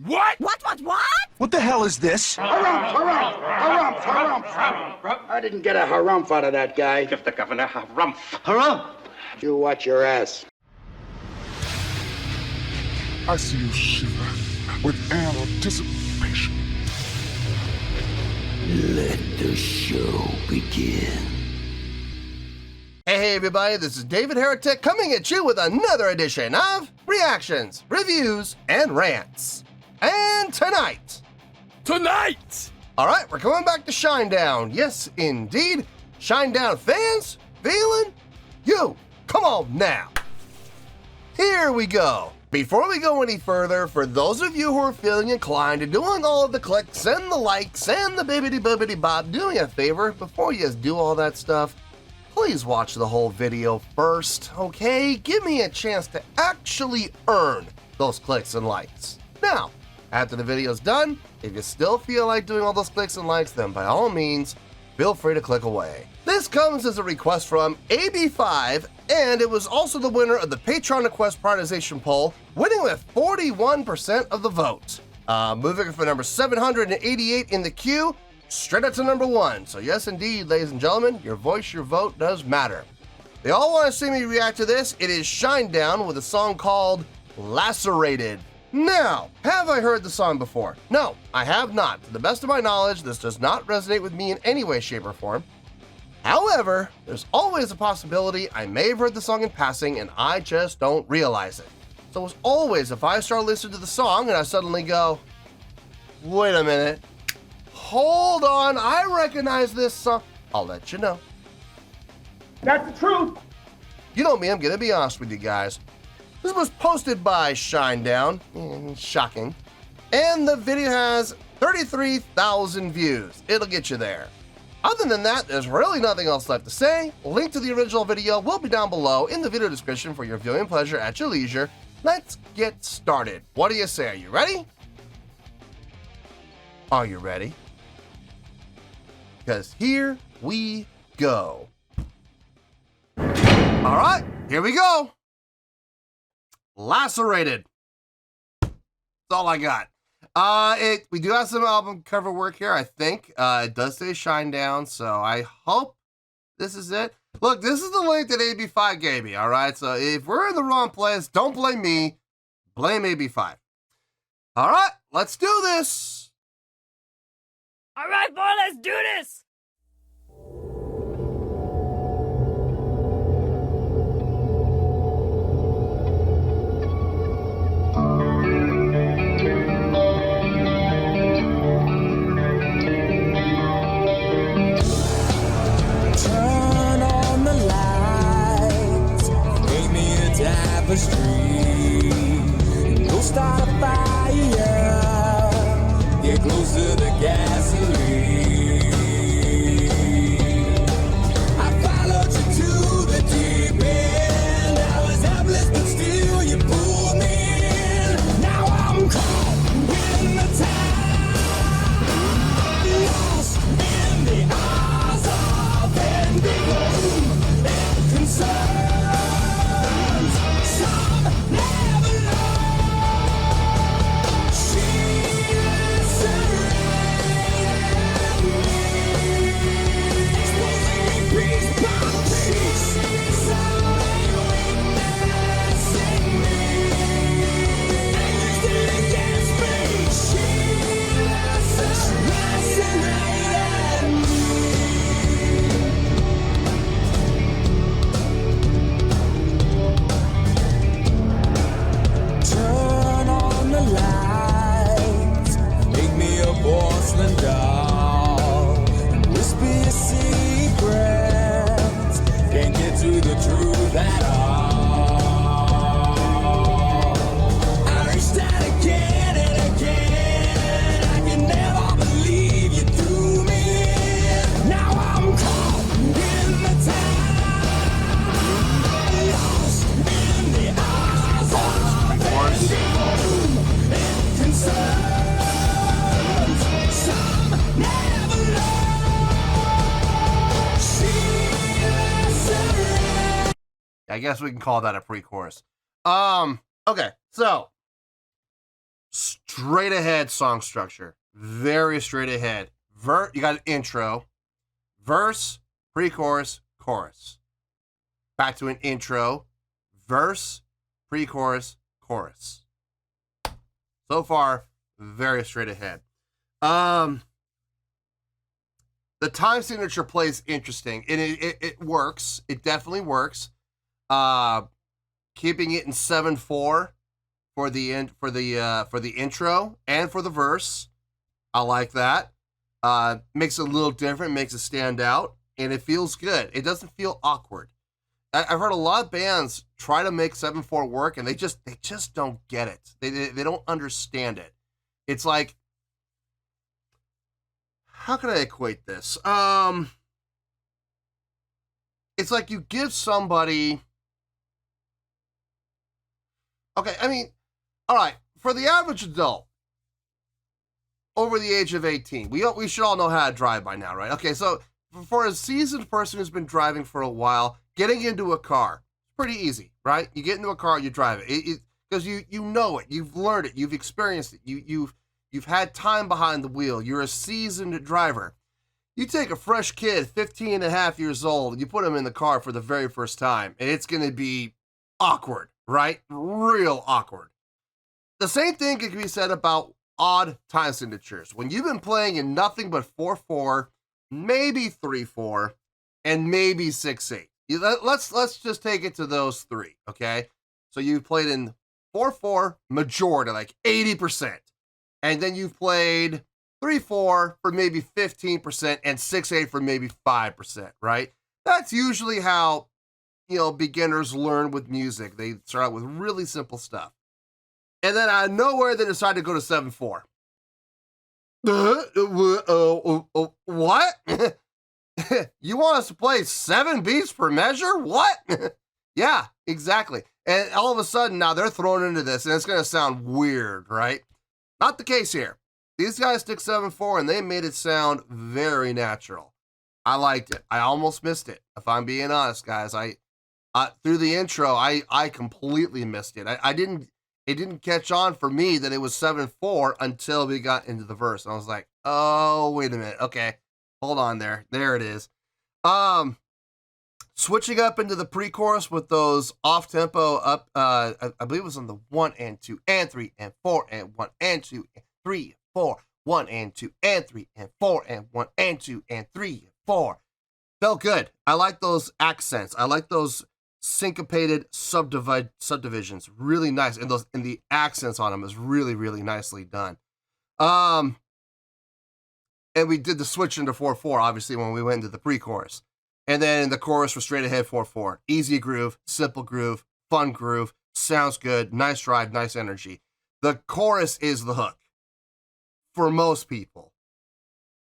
What? What? What the hell is this? Harumph. I didn't get a harumph out of that guy. Give the governor harumph. Harumph! You watch your ass. I see you shiver with anticipation. Let the show begin. Hey everybody, this is David Heretic coming at you with another edition of Reactions, Reviews, and Rants. And tonight, alright, we're coming back to Shinedown. Yes, indeed, Shinedown Fans FEELIN YOU. Come on now. Here we go. Before we go any further, for those of you who are feeling inclined to doing all of the clicks and the likes and the bibbidi bob, do me a favor, before you do all that stuff, please watch the whole video first, okay? Give me a chance to actually earn those clicks and likes. Now, after the video's done, if you still feel like doing all those clicks and likes, then by all means, feel free to click away. This comes as a request from AB5, and it was also the winner of the Patreon Request Prioritization Poll, winning with 41% of the vote. Moving from number 788 in the queue, straight up to number 1. So yes, indeed, ladies and gentlemen, your voice, your vote does matter. They all want to see me react to this. It is Shinedown with a song called Lacerated. Now, have I heard the song before? No, I have not. To the best of my knowledge, this does not resonate with me in any way, shape, or form. However, there's always a possibility I may have heard the song in passing and I just don't realize it. So as always, if I start listening to the song and I suddenly go, wait a minute, hold on, I recognize this song, I'll let you know. That's the truth. You know me, I'm gonna be honest with you guys. This was posted by Shinedown, shocking, and the video has 33,000 views. It'll get you there. Other than that, there's really nothing else left to say. Link to the original video will be down below in the video description for your viewing pleasure at your leisure. Let's get started. What do you say? Are you ready? Are you ready? Because here we go. All right, here we go. Lacerated. That's all I got. We do have some album cover work here, I think. It does say Shinedown, so I hope this is it. Look, this is the link that AB5 gave me, all right? So if we're in the wrong place, don't blame me. Blame AB5. All right, let's do this. All right, boy, let's do this. Go start a fire, get close to the gasoline. I followed you to the deep end. I was helpless, but still you pulled me in. Now I'm caught in the tide, lost in the eyes of indigo and concern. I guess we can call that a pre-chorus. Okay, so straight ahead song structure. Very straight ahead. You got an intro, verse, pre-chorus, chorus. Back to an intro, verse, pre-chorus, chorus. So far, very straight ahead. The time signature plays interesting, and it works. It definitely works. Keeping it in 7/4 for the intro and for the verse. I like that. Makes it a little different, makes it stand out, and it feels good. It doesn't feel awkward. I've heard a lot of bands try to make 7/4 work, and they just don't get it. They don't understand it. It's like, how can I equate this? It's like you give somebody. Okay, I mean, all right, for the average adult over the age of 18, we should all know how to drive by now, right? Okay, so for a seasoned person who's been driving for a while, getting into a car, pretty easy, right? You get into a car, you drive it, because you know it, you've learned it, you've experienced it, you've had time behind the wheel, you're a seasoned driver. You take a fresh kid, 15 and a half years old, and you put him in the car for the very first time, and it's going to be awkward, right? Real awkward. The same thing can be said about odd time signatures. When you've been playing in nothing but 4/4, maybe 3/4, and maybe 6/8. Let's just take it to those three, okay? So you played in 4/4 majority, like 80%. And then you've played 3/4 for maybe 15% and 6/8 for maybe 5%, right? That's usually how, beginners learn with music. They start out with really simple stuff. And then out of nowhere, they decide to go to 7/4. What? You want us to play 7 beats per measure? What? Yeah, exactly. And all of a sudden, now they're thrown into this, and it's going to sound weird, right? Not the case here. These guys stick 7/4, and they made it sound very natural. I liked it. I almost missed it, if I'm being honest, guys. Through the intro, I completely missed it. It didn't catch on for me that it was 7/4 until we got into the verse. And I was like, oh, wait a minute. Okay, hold on there. There it is. Switching up into the pre-chorus with those off-tempo up, I believe it was on the 1 and 2 and 3 and 4 and 1 and 2 and 3 4, 1 and 2 and 3 and 4 and 1 and 2 and 3 and 4. Felt good. I like those accents. I like those syncopated subdivisions. Really nice. And the accents on them is really, really nicely done. And we did the switch into 4/4, obviously, when we went into the pre-chorus. And then in the chorus, we're straight ahead 4/4. Easy groove, simple groove, fun groove, sounds good, nice drive, nice energy. The chorus is the hook for most people.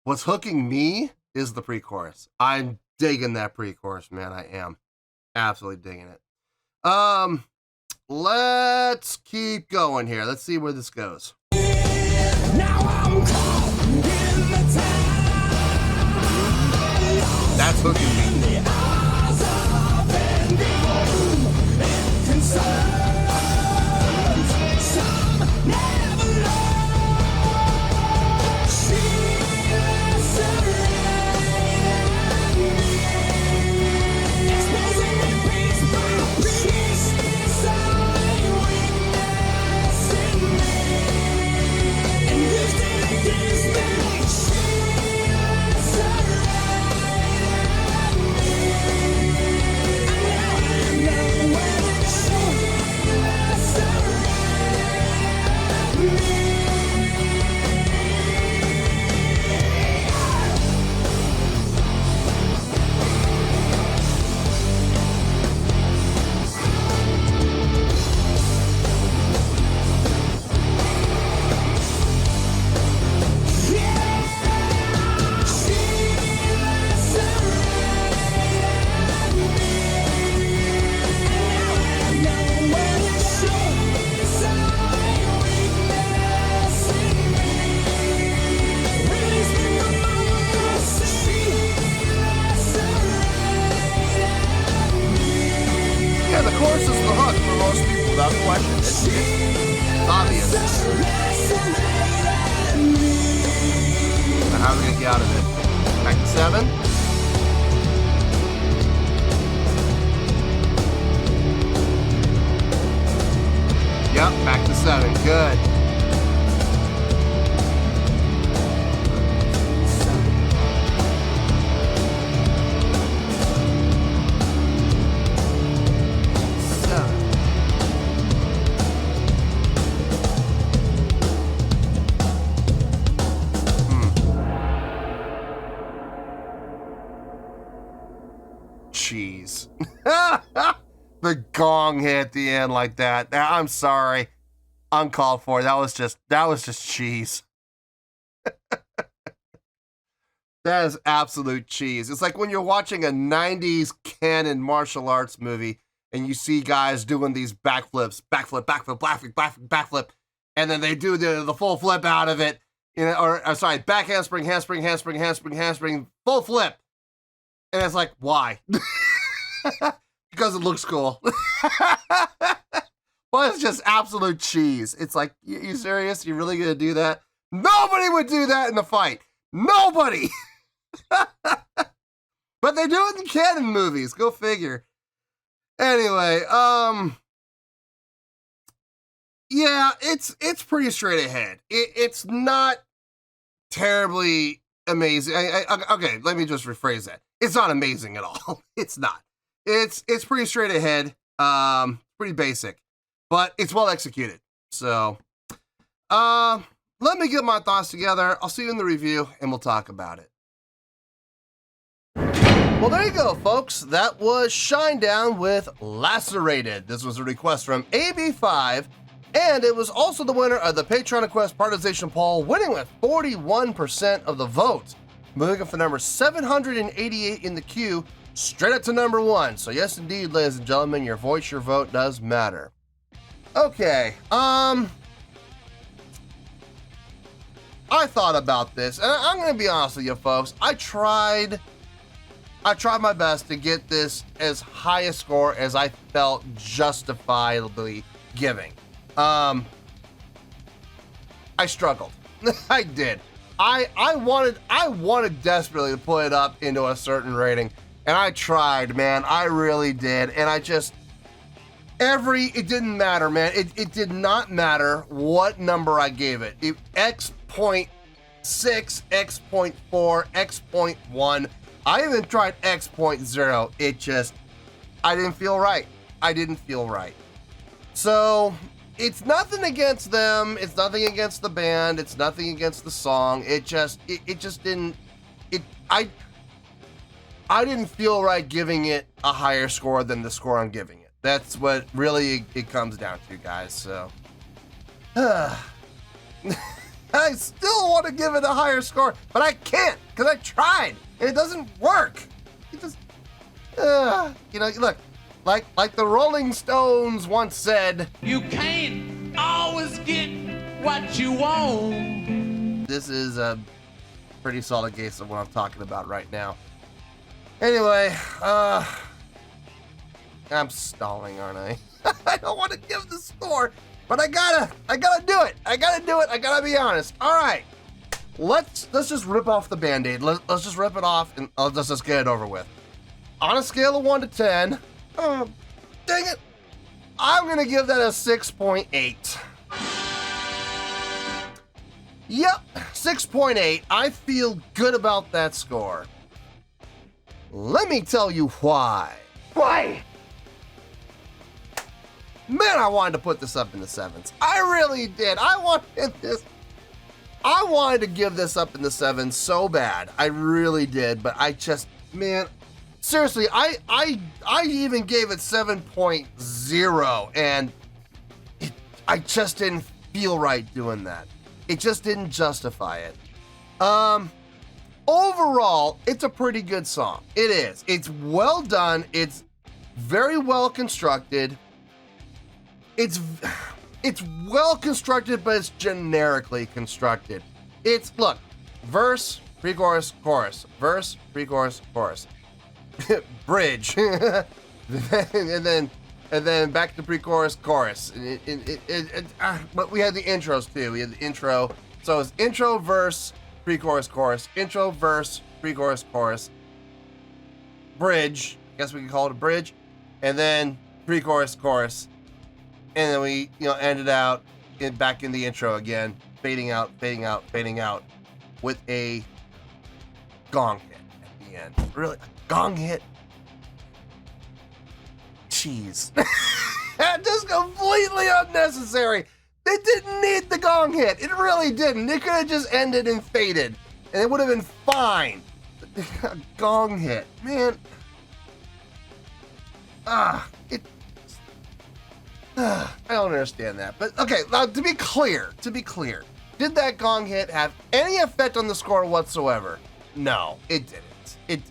What's hooking me is the pre-chorus. I'm digging that pre-chorus, man. I am absolutely digging it. Let's keep going here. Let's see where this goes. Now I'm caught in the time. That's hooking me. The eyes of envy and concerns. Some never learn. She lacerated me. Exposing me piece by piece. Some weakness in me. And used it against me. She lacerated me. And now I know where to go. Lacerated me. how are we gonna get out of it? Back to 7. Yep, back to 7. Good. Cheese. The gong hit at the end like that. I'm sorry. Uncalled for. That was just cheese. That is absolute cheese. It's like when you're watching a 90s canon martial arts movie and you see guys doing these backflips, backflip, and then they do the full flip out of it, you know, or sorry, back handspring, full flip. And it's like, why? Because it looks cool. But it's just absolute cheese. It's like, you serious? You really gonna do that? Nobody would do that in a fight. Nobody. But they do it in canon movies. Go figure. Anyway, yeah, it's pretty straight ahead. It's not terribly amazing. Okay, let me just rephrase that. It's not amazing at all. It's not. It's pretty straight ahead. Pretty basic, but it's well executed. So, let me get my thoughts together. I'll see you in the review, and we'll talk about it. Well, there you go, folks. That was Shinedown with Lacerated. This was a request from AB5, and it was also the winner of the Patreon Request Prioritization Poll, winning with 41% of the votes. Moving up for number 788 in the queue, straight up to number 1. So yes, indeed, ladies and gentlemen, your voice, your vote does matter. Okay, I thought about this, and I'm going to be honest with you, folks. I tried my best to get this as high a score as I felt justifiably giving. I struggled. I did. I wanted desperately to put it up into a certain rating, and I tried, man. I really did, and it didn't matter, man. It did not matter what number I gave it. X.6, X.4, X.1. I even tried X.0. I didn't feel right. I didn't feel right. So, it's nothing against them. It's nothing against the band. It's nothing against the song. I didn't feel right giving it a higher score than the score I'm giving it. That's what really it comes down to, guys. So, I still want to give it a higher score, but I can't because I tried and it doesn't work. It just, you know, look, like the Rolling Stones once said, You can't always get what you want. This is a pretty solid case of what I'm talking about right now. Anyway, I'm stalling, aren't I? I don't want to give the score, but I gotta do it. I gotta be honest. All right, let's just rip off the Band-Aid. Let's just rip it off and let's just get it over with. On a scale of 1 to 10, oh, dang it, I'm gonna give that a 6.8. Yep, 6.8. I feel good about that score. Let me tell you why. Why? Man, I wanted to put this up in the 7s. I really did. I wanted to give this up in the 7s so bad. I really did, but I just, man, seriously, I even gave it 7.0, and I just didn't feel right doing that. It just didn't justify it. Overall, it's a pretty good song. It is. It's well done. It's very well constructed. It's well constructed, but it's generically constructed. It's, look, verse, pre-chorus, chorus, verse, pre-chorus, chorus, bridge, and then back to pre-chorus, chorus. But we had the intros too. We had the intro. So it's intro, verse, pre-chorus, chorus, intro, verse, pre-chorus, chorus, bridge. I guess we could call it a bridge, and then pre-chorus, chorus, and then we, ended out back in the intro again, fading out, fading out, fading out, with a gong hit at the end. Really, a gong hit? Jeez. Just completely unnecessary. It didn't need the gong hit. It really didn't. It could have just ended and faded, and it would have been fine. A gong hit, man. I don't understand that. But okay, now to be clear, did that gong hit have any effect on the score whatsoever? No, it didn't. It didn't.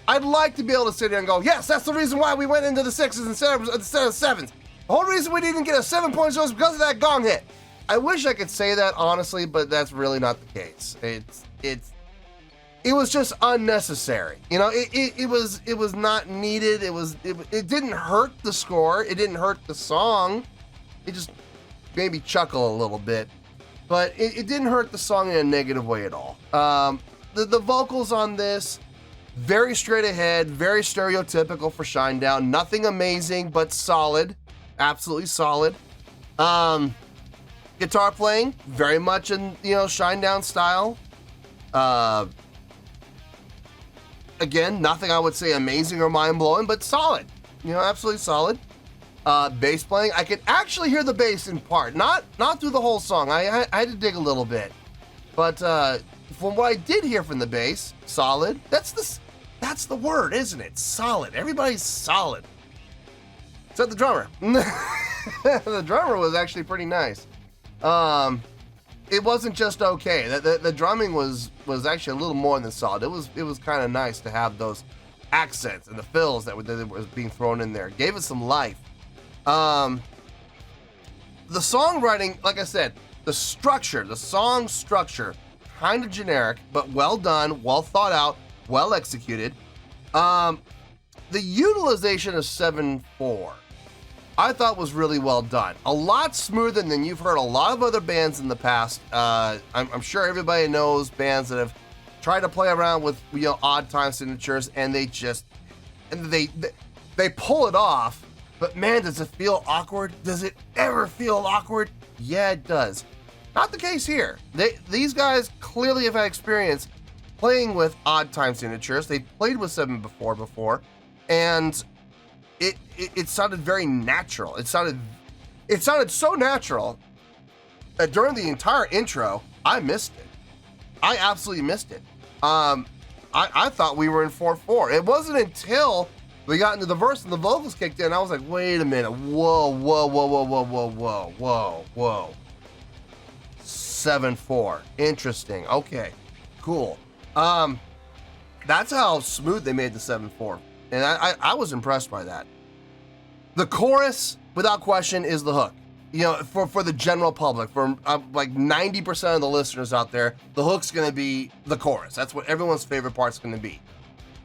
I'd like to be able to sit here and go, yes, that's the reason why we went into the 6s instead of 7s. The whole reason we didn't get a 7.0 is because of that gong hit. I wish I could say that honestly, but that's really not the case. It was just unnecessary. It was not needed. It didn't hurt the score. It didn't hurt the song. It just made me chuckle a little bit, but it didn't hurt the song in a negative way at all. The vocals on this, very straight ahead, very stereotypical for Shinedown. Nothing amazing, but solid. Absolutely solid. Guitar playing, very much in, Shinedown style. Again, nothing I would say amazing or mind-blowing, but solid. Absolutely solid. Bass playing, I could actually hear the bass in part. Not through the whole song. I had to dig a little bit. But from what I did hear from the bass, solid. That's the word, isn't it? Solid. Everybody's solid. Except the drummer. The drummer was actually pretty nice. It wasn't just okay. The drumming was actually a little more than solid. It was kind of nice to have those accents and the fills that was being thrown in there. It gave it some life. The songwriting, like I said, the song structure, kind of generic, but well done, well thought out, well executed. The utilization of 7/4, I thought was really well done. A lot smoother than you've heard a lot of other bands in the past. I'm sure everybody knows bands that have tried to play around with odd time signatures, and they pull it off. But man, does it feel awkward? Does it ever feel awkward? Yeah, it does. Not the case here. These guys clearly have had experience playing with odd time signatures. They played with 7 before, and it sounded very natural. It sounded so natural that during the entire intro, I missed it. I absolutely missed it. I thought we were in 4/4. It wasn't until we got into the verse and the vocals kicked in, I was like, wait a minute. Whoa. 7/4. Interesting. Okay, cool. That's how smooth they made the 7/4. And I was impressed by that. The chorus, without question, is the hook. For the general public, for like 90% of the listeners out there, the hook's gonna be the chorus. That's what everyone's favorite part's gonna be.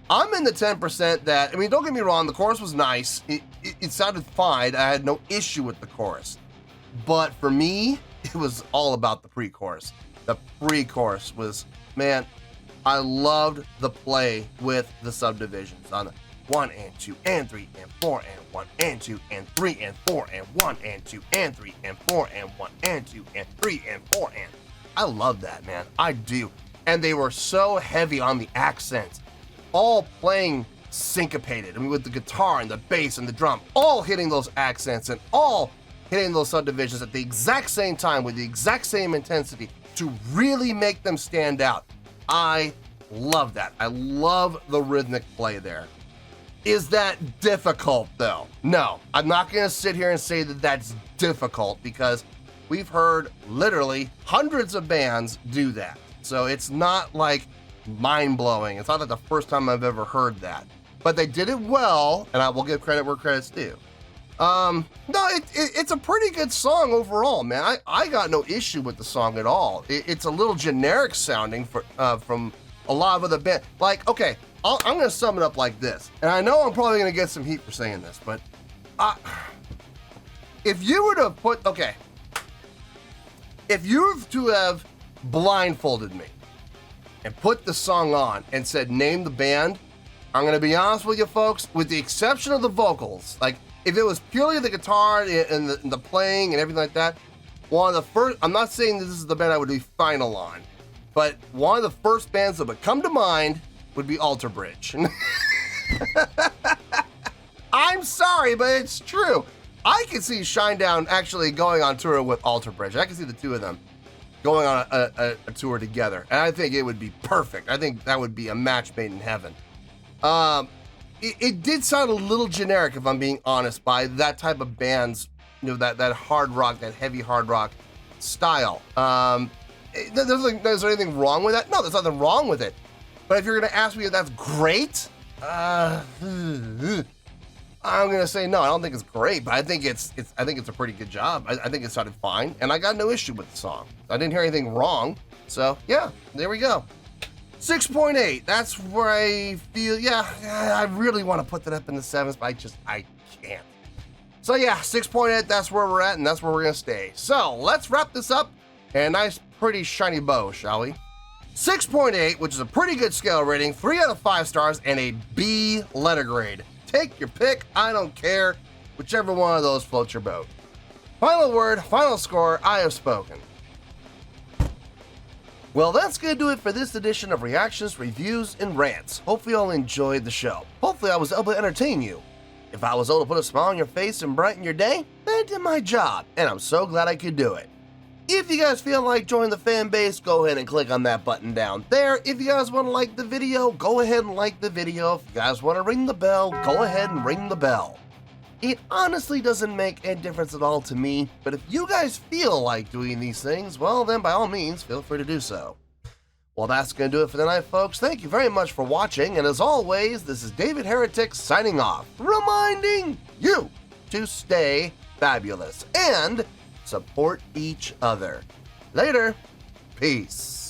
I'm in the 10% that, don't get me wrong, the chorus was nice. It sounded fine. I had no issue with the chorus. But for me, it was all about the pre-chorus. The pre-chorus was, man, I loved the play with the subdivisions on the 1 and 2 and 3 and 4 and 1 and 2 and 3 and 4 and 1 and 2 and 3 and 4 and 1 and 2 and 3 and 4 and I love that, man. I do. And they were so heavy on the accents, all playing syncopated. With the guitar and the bass and the drum, all hitting those accents and all hitting those subdivisions at the exact same time with the exact same intensity to really make them stand out. I love that. I love the rhythmic play there. Is that difficult though? No, I'm not gonna sit here and say that that's difficult because we've heard literally hundreds of bands do that. So it's not like mind-blowing. It's not like the first time I've ever heard that. But they did it well, and I will give credit where credit's due. No, it's a pretty good song overall, man. I got no issue with the song at all. It's a little generic sounding from a lot of other bands. Like, okay, I'm going to sum it up like this. And I know I'm probably going to get some heat for saying this, but if you were to put, okay, if you were to have blindfolded me and put the song on and said, name the band, I'm going to be honest with you folks, with the exception of the vocals, like if it was purely the guitar and the playing and everything like that, one of the first, I'm not saying this is the band I would be final on, but one of the first bands that would come to mind would be Alter Bridge. I'm sorry, but it's true. I can see Shinedown actually going on tour with Alter Bridge. I can see the two of them going on a tour together, and I think it would be perfect. I think that would be a match made in heaven. It did sound a little generic, if I'm being honest, by that type of band's, that hard rock, that heavy hard rock style. Is there anything wrong with that? No, there's nothing wrong with it. But if you're gonna ask me if that's great, I'm gonna say no. I don't think it's great, but I think it's a pretty good job. I think it sounded fine, and I got no issue with the song. I didn't hear anything wrong. So yeah, there we go. 6.8. That's where I feel. Yeah, I really want to put that up in the 7s, but I can't. So yeah, 6.8. That's where we're at, and that's where we're gonna stay. So let's wrap this up in a nice, pretty shiny bow, shall we? 6.8, which is a pretty good scale rating, 3 out of 5 stars, and a B letter grade. Take your pick, I don't care, whichever one of those floats your boat. Final word, final score, I have spoken. Well, that's gonna do it for this edition of Reactions, Reviews, and Rants. Hopefully you all enjoyed the show. Hopefully I was able to entertain you. If I was able to put a smile on your face and brighten your day, then I did my job, and I'm so glad I could do it. If you guys feel like joining the fan base, go ahead and click on that button down there. If you guys want to like the video, go ahead and like the video. If you guys want to ring the bell, go ahead and ring the bell. It honestly doesn't make any difference at all to me, but if you guys feel like doing these things, well then by all means, feel free to do so. Well, that's going to do it for tonight, folks. Thank you very much for watching, and as always, this is David Heretic signing off, reminding you to stay fabulous and support each other. Later. Peace.